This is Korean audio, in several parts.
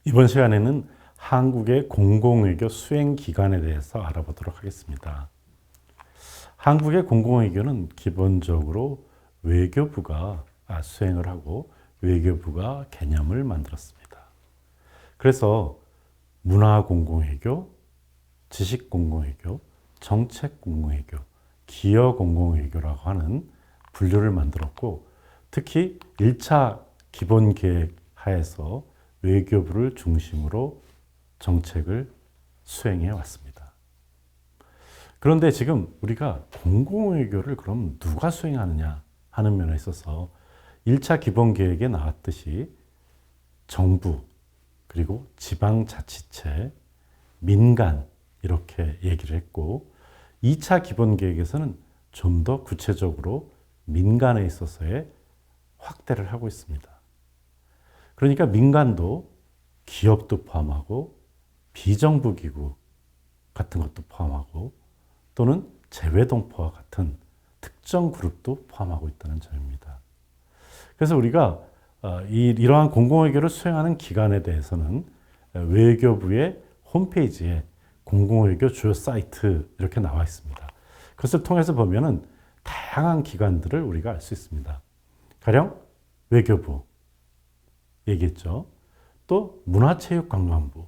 이번 시간에는 한국의 공공외교 수행 기관에 대해서 알아보도록 하겠습니다. 한국의 공공외교는 기본적으로 외교부가 수행을 하고 외교부가 개념을 만들었습니다. 그래서 문화공공외교, 지식공공외교, 정책공공외교, 기여공공외교라고 하는 분류를 만들었고, 특히 1차 기본계획 하에서 외교부를 중심으로 정책을 수행해 왔습니다. 그런데 지금 우리가 공공외교를 그럼 누가 수행하느냐 하는 면에 있어서 1차 기본계획에 나왔듯이 정부, 그리고 지방자치체, 민간 이렇게 얘기를 했고, 2차 기본계획에서는 좀 더 구체적으로 민간에 있어서의 확대를 하고 있습니다. 그러니까 민간도 기업도 포함하고 비정부 기구 같은 것도 포함하고 또는 재외동포와 같은 특정 그룹도 포함하고 있다는 점입니다. 그래서 우리가 이러한 공공외교를 수행하는 기관에 대해서는 외교부의 홈페이지에 공공외교 주요 사이트 이렇게 나와 있습니다. 그것을 통해서 보면은 다양한 기관들을 우리가 알 수 있습니다. 가령 외교부 얘기했죠. 또 문화체육관광부,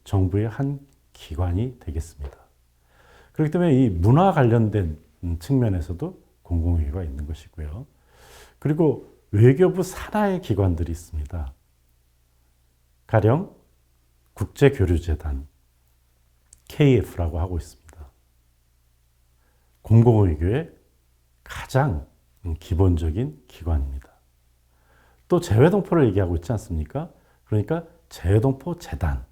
정부의 한 기관이 되겠습니다. 그렇기 때문에 이 문화 관련된 측면에서도 공공외교가 있는 것이고요. 그리고 외교부 산하의 기관들이 있습니다. 가령 국제교류재단, KF라고 하고 있습니다. 공공외교의 가장 기본적인 기관입니다. 또 재외동포를 얘기하고 있지 않습니까? 그러니까 재외동포 재단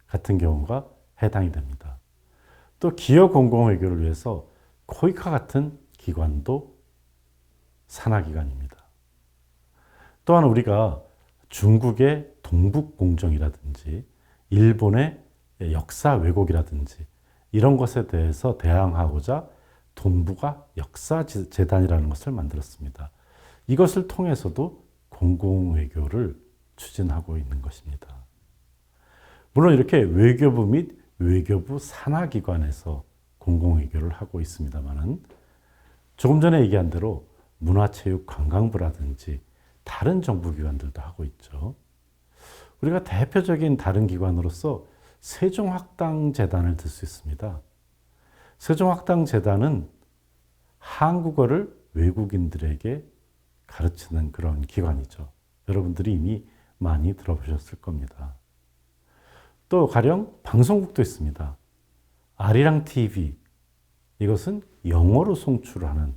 같은 경우가 해당이 됩니다. 또 기업 공공외교를 위해서 코이카 같은 기관도 산하기관입니다. 또한 우리가 중국의 동북공정이라든지 일본의 역사 왜곡이라든지 이런 것에 대해서 대항하고자 동북아 역사재단이라는 것을 만들었습니다. 이것을 통해서도 공공외교를 추진하고 있는 것입니다. 물론 이렇게 외교부 및 외교부 산하기관에서 공공외교를 하고 있습니다만은 조금 전에 얘기한 대로 문화체육관광부라든지 다른 정부기관들도 하고 있죠. 우리가 대표적인 다른 기관으로서 세종학당재단을 들 수 있습니다. 세종학당재단은 한국어를 외국인들에게 가르치는 그런 기관이죠. 여러분들이 이미 많이 들어보셨을 겁니다. 또 가령 방송국도 있습니다. 아리랑 TV, 이것은 영어로 송출하는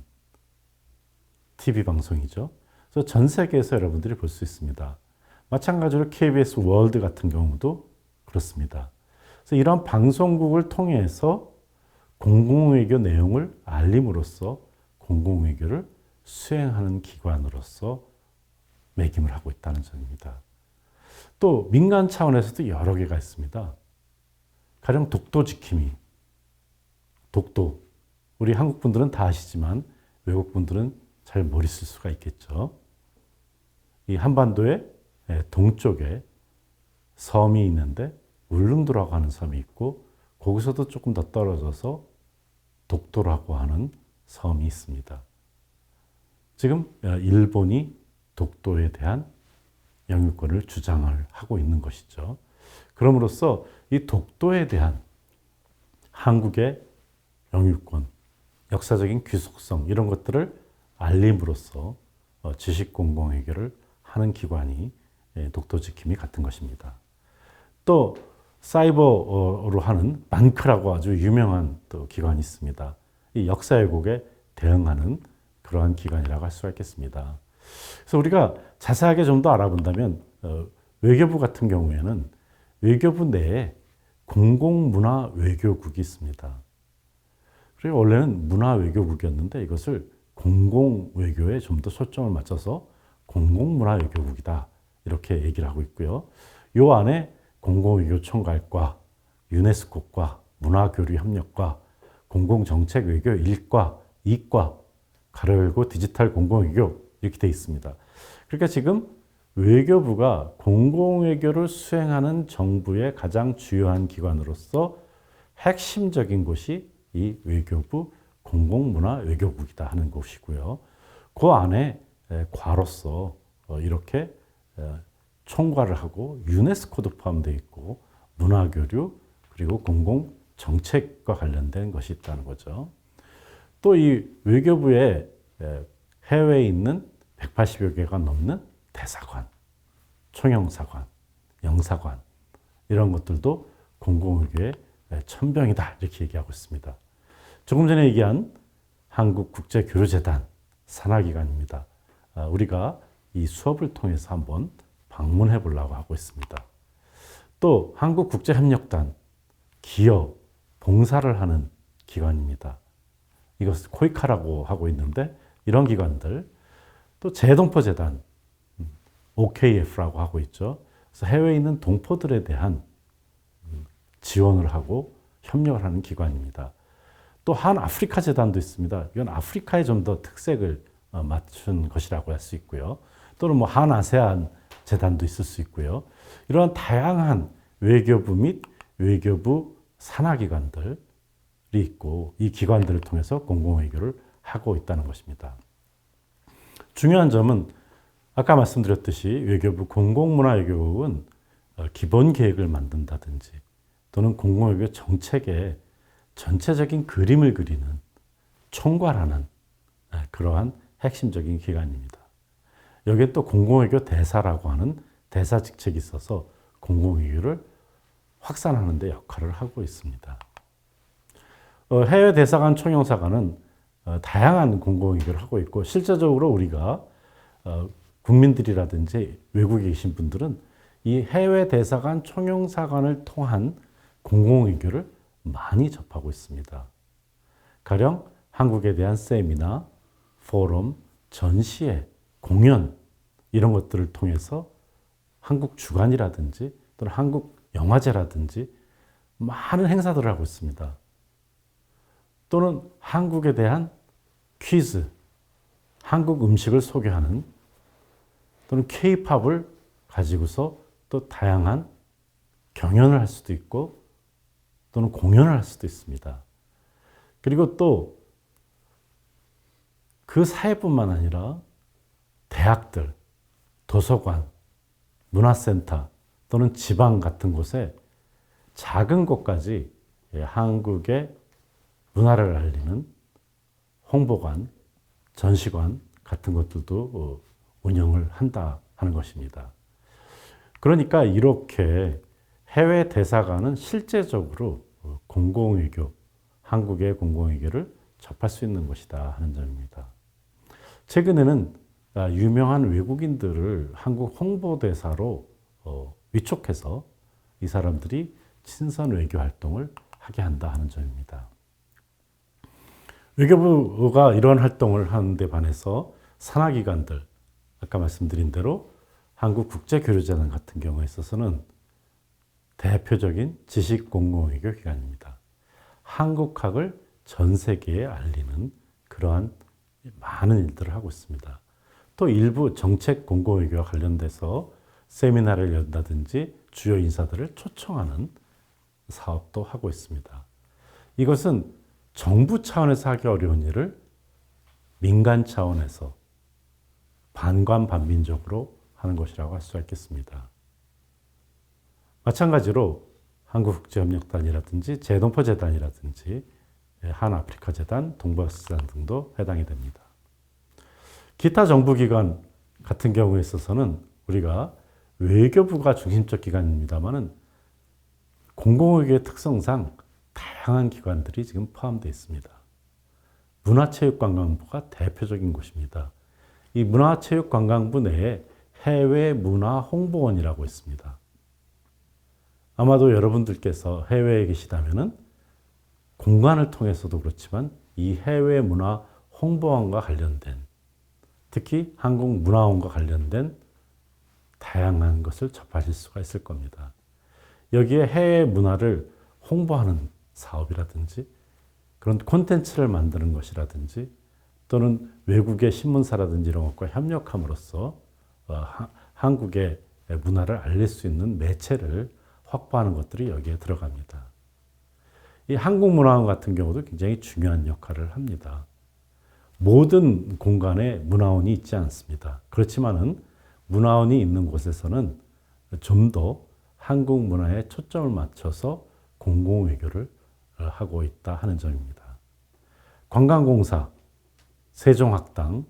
TV 방송이죠. 그래서 전 세계에서 여러분들이 볼 수 있습니다. 마찬가지로 KBS 월드 같은 경우도 그렇습니다. 그래서 이런 방송국을 통해서 공공외교 내용을 알림으로써 공공외교를 수행하는 기관으로서 매김을 하고 있다는 점입니다. 또 민간 차원에서도 여러 개가 있습니다. 가령 독도지킴이, 독도, 우리 한국 분들은 다 아시지만 외국 분들은 잘 모르실 수가 있겠죠. 이 한반도의 동쪽에 섬이 있는데 울릉도라고 하는 섬이 있고 거기서도 조금 더 떨어져서 독도라고 하는 섬이 있습니다. 지금 일본이 독도에 대한 영유권을 주장을 하고 있는 것이죠. 그럼으로써 이 독도에 대한 한국의 영유권, 역사적인 귀속성 이런 것들을 알림으로써 지식공공외교를 하는 기관이 독도지킴이 같은 것입니다. 또 사이버로 하는 만크라고 아주 유명한 또 기관이 있습니다. 이 역사 왜곡에 대응하는 그러한 기관이라고 할 수가 있겠습니다. 그래서 우리가 자세하게 좀 더 알아본다면 외교부 같은 경우에는 외교부 내에 공공문화외교국이 있습니다. 그리고 원래는 문화외교국이었는데 이것을 공공외교에 좀 더 초점을 맞춰서 공공문화외교국이다 이렇게 얘기를 하고 있고요. 이 안에 공공외교총괄과 유네스코과 문화교류협력과 공공정책외교 1과 2과 가로 열고 디지털 공공외교 이렇게 되어 있습니다. 그러니까 지금 외교부가 공공외교를 수행하는 정부의 가장 주요한 기관으로서 핵심적인 곳이 이 외교부 공공문화외교국이다 하는 곳이고요. 그 안에 과로서 이렇게 총괄을 하고 유네스코도 포함되어 있고 문화교류 그리고 공공정책과 관련된 것이 있다는 거죠. 또 이 외교부에 해외에 있는 180여 개가 넘는 대사관, 총영사관, 영사관 이런 것들도 공공외교의 천병이다 이렇게 얘기하고 있습니다. 조금 전에 얘기한 한국국제교류재단 산하기관입니다. 우리가 이 수업을 통해서 한번 방문해 보려고 하고 있습니다. 또 한국국제협력단, 기업, 봉사를 하는 기관입니다. 이것을 코이카라고 하고 있는데 이런 기관들, 또 재동포재단, OKF라고 하고 있죠. 그래서 해외에 있는 동포들에 대한 지원을 하고 협력을 하는 기관입니다. 또 한 아프리카 재단도 있습니다. 이건 아프리카에 좀 더 특색을 맞춘 것이라고 할 수 있고요. 또는 뭐 한 아세안 재단도 있을 수 있고요. 이런 다양한 외교부 및 외교부 산하기관들이 있고 이 기관들을 통해서 공공외교를 하고 있다는 것입니다. 중요한 점은 아까 말씀드렸듯이 외교부 공공문화외교국은 기본 계획을 만든다든지 또는 공공외교 정책의 전체적인 그림을 그리는 총괄하는 그러한 핵심적인 기관입니다. 여기에 또 공공외교 대사라고 하는 대사 직책이 있어서 공공외교를 확산하는 데 역할을 하고 있습니다. 해외 대사관 총영사관은 다양한 공공외교를 하고 있고 실제적으로 우리가 국민들이라든지 외국에 계신 분들은 이 해외 대사관 총영사관을 통한 공공외교를 많이 접하고 있습니다. 가령 한국에 대한 세미나, 포럼, 전시회, 공연 이런 것들을 통해서 한국 주간이라든지 또는 한국 영화제라든지 많은 행사들을 하고 있습니다. 또는 한국에 대한 퀴즈, 한국 음식을 소개하는 또는 K-팝을 가지고서 또 다양한 경연을 할 수도 있고 또는 공연을 할 수도 있습니다. 그리고 또 그 사회뿐만 아니라 대학들, 도서관, 문화센터 또는 지방 같은 곳에 작은 곳까지 한국의 문화를 알리는 홍보관, 전시관 같은 것들도 운영을 한다 하는 것입니다. 그러니까 이렇게 해외 대사관은 실제적으로 공공외교, 한국의 공공외교를 접할 수 있는 것이다 하는 점입니다. 최근에는 유명한 외국인들을 한국 홍보대사로 위촉해서 이 사람들이 친선 외교 활동을 하게 한다 하는 점입니다. 외교부가 이런 활동을 하는데 반해서 산하기관들, 아까 말씀드린 대로 한국국제교류재단 같은 경우에 있어서는 대표적인 지식공공외교 기관입니다. 한국학을 전 세계에 알리는 그러한 많은 일들을 하고 있습니다. 또 일부 정책 공공외교와 관련돼서 세미나를 연다든지 주요 인사들을 초청하는 사업도 하고 있습니다. 이것은 정부 차원에서 하기 어려운 일을 민간 차원에서 반관반민적으로 하는 것이라고 할 수가 있겠습니다. 마찬가지로 한국국제협력단이라든지 재동포재단이라든지 한아프리카재단, 동북아시아재단 등도 해당이 됩니다. 기타 정부기관 같은 경우에 있어서는 우리가 외교부가 중심적 기관입니다만은 공공외교의 특성상 다양한 기관들이 지금 포함되어 있습니다. 문화체육관광부가 대표적인 곳입니다. 이 문화체육관광부 내에 해외문화홍보원이라고 있습니다. 아마도 여러분들께서 해외에 계시다면은 공간을 통해서도 그렇지만 이 해외문화홍보원과 관련된 특히 한국문화원과 관련된 다양한 것을 접하실 수가 있을 겁니다. 여기에 해외 문화를 홍보하는 사업이라든지 그런 콘텐츠를 만드는 것이라든지 또는 외국의 신문사라든지 이런 것과 협력함으로써 한국의 문화를 알릴 수 있는 매체를 확보하는 것들이 여기에 들어갑니다. 이 한국문화원 같은 경우도 굉장히 중요한 역할을 합니다. 모든 공간에 문화원이 있지 않습니다. 그렇지만은 문화원이 있는 곳에서는 좀 더 한국 문화에 초점을 맞춰서 공공외교를 하고 있다 하는 점입니다. 관광공사, 세종학당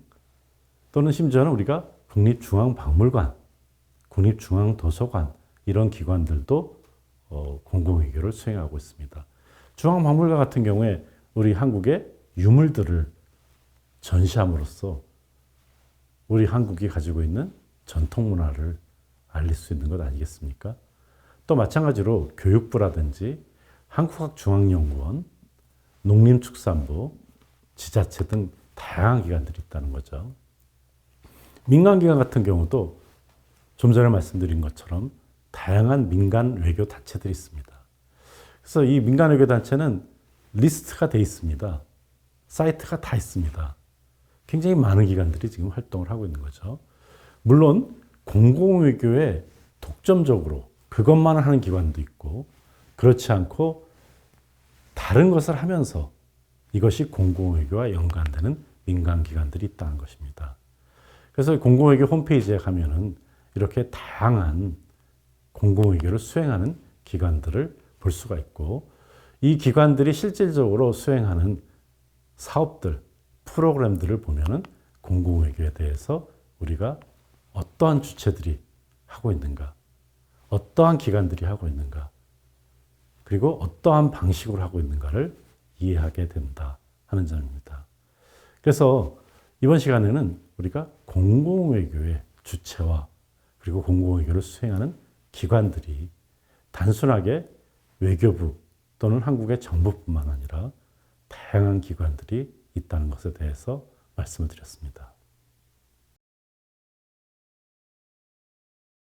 또는 심지어는 우리가 국립중앙박물관, 국립중앙도서관 이런 기관들도 공공외교를 수행하고 있습니다. 중앙박물관 같은 경우에 우리 한국의 유물들을 전시함으로써 우리 한국이 가지고 있는 전통문화를 알릴 수 있는 것 아니겠습니까? 또 마찬가지로 교육부라든지 한국학중앙연구원, 농림축산부, 지자체 등 다양한 기관들이 있다는 거죠. 민간기관 같은 경우도 좀 전에 말씀드린 것처럼 다양한 민간 외교 단체들이 있습니다. 그래서 이 민간 외교 단체는 리스트가 돼 있습니다. 사이트가 다 있습니다. 굉장히 많은 기관들이 지금 활동을 하고 있는 거죠. 물론 공공외교에 독점적으로 그것만 하는 기관도 있고 그렇지 않고 다른 것을 하면서 이것이 공공외교와 연관되는 민간기관들이 있다는 것입니다. 그래서 공공외교 홈페이지에 가면은 이렇게 다양한 공공외교를 수행하는 기관들을 볼 수가 있고 이 기관들이 실질적으로 수행하는 사업들, 프로그램들을 보면은 공공외교에 대해서 우리가 어떠한 주체들이 하고 있는가, 어떠한 기관들이 하고 있는가, 그리고 어떠한 방식으로 하고 있는가를 이해하게 된다 하는 점입니다. 그래서 이번 시간에는 우리가 공공외교의 주체와 그리고 공공외교를 수행하는 기관들이 단순하게 외교부 또는 한국의 정부뿐만 아니라 다양한 기관들이 있다는 것에 대해서 말씀을 드렸습니다.